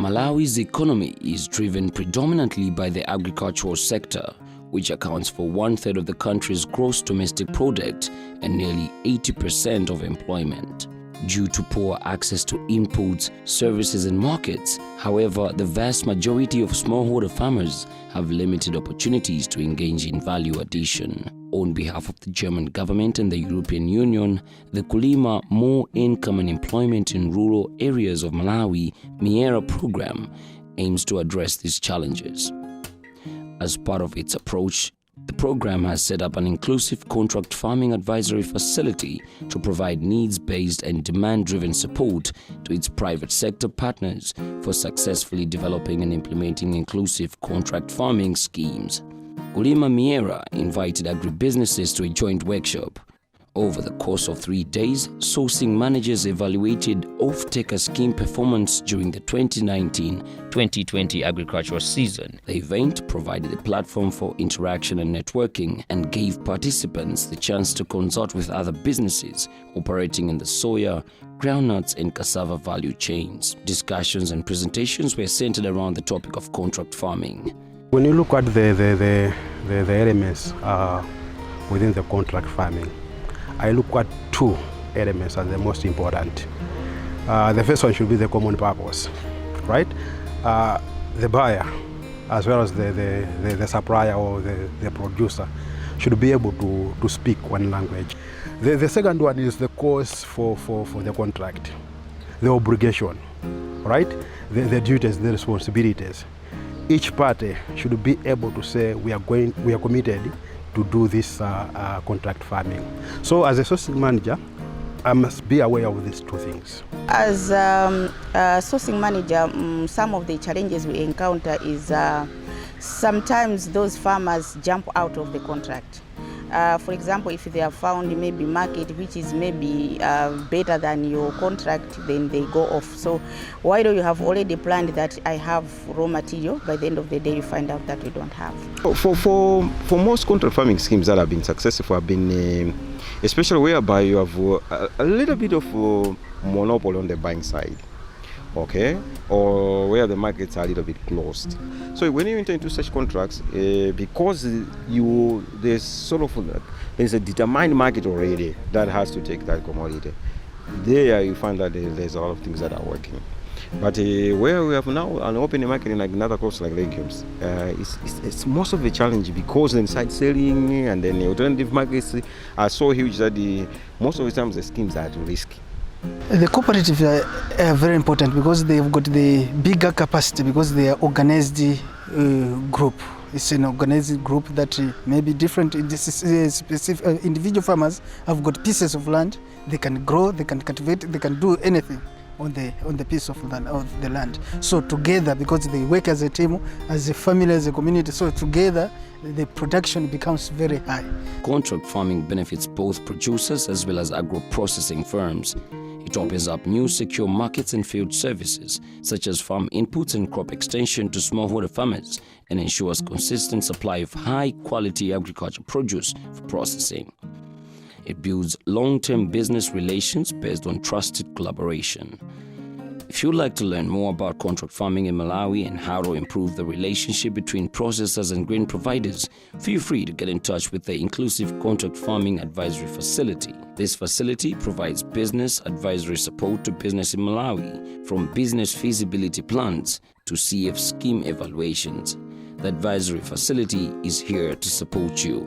Malawi's economy is driven predominantly by the agricultural sector, which accounts for 1/3 of the country's gross domestic product and nearly 80% of employment. Due to poor access to inputs, services and markets, however, the vast majority of smallholder farmers have limited opportunities to engage in value addition. On behalf of the German government and the European Union, the Kulima More Income and Employment in Rural Areas of Malawi (MIERA) program aims to address these challenges. As part of its approach, the program has set up an inclusive contract farming advisory facility to provide needs-based and demand-driven support to its private sector partners for successfully developing and implementing inclusive contract farming schemes. Kulima MIERA invited agribusinesses to a joint workshop. Over the course of 3 days, sourcing managers evaluated off-taker scheme performance during the 2019-2020 agricultural season. The event provided a platform for interaction and networking and gave participants the chance to consult with other businesses operating in the soya, groundnuts and cassava value chains. Discussions and presentations were centered around the topic of contract farming. When you look at the elements within the contract farming, I look at 2 elements as the most important. The first one should be the common purpose, right? The buyer, as well as the supplier or the producer, should be able to speak one language. The second one is the cause for the contract, the obligation, right? The duties, the responsibilities. Each party should be able to say we are committed to do this contract farming. So as a sourcing manager, I must be aware of these 2 things. As a sourcing manager, some of the challenges we encounter is sometimes those farmers jump out of the contract. For example, if they have found maybe market which is maybe better than your contract, then they go off. So why do you have already planned that I have raw material? By the end of the day, you find out that you don't have. For most contract farming schemes that have been successful have been, especially whereby you have a little bit of monopoly on the buying side. Okay, or where the markets are a little bit closed. So when you enter into such contracts, because there's a determined market already that has to take that commodity, there you find that there's a lot of things that are working. But where we have now an open market in like another crops like legumes, it's most of the challenge because the inside selling and then the alternative markets are so huge that most of the times the schemes are too risky. The cooperatives are very important because they've got the bigger capacity because they are organized group. It's an organized group that may be different. Specific individual farmers have got pieces of land. They can grow, they can cultivate, they can do anything on the piece of the land. So together, because they work as a team, as a family, as a community, so together the production becomes very high. Contract farming benefits both producers as well as agro-processing firms. It opens up new secure markets and field services, such as farm inputs and crop extension to smallholder farmers, and ensures consistent supply of high-quality agricultural produce for processing. It builds long-term business relations based on trusted collaboration. If you'd like to learn more about contract farming in Malawi and how to improve the relationship between processors and grain providers, feel free to get in touch with the Inclusive Contract Farming Advisory Facility. This facility provides business advisory support to business in Malawi, from business feasibility plans to CF scheme evaluations. The advisory facility is here to support you.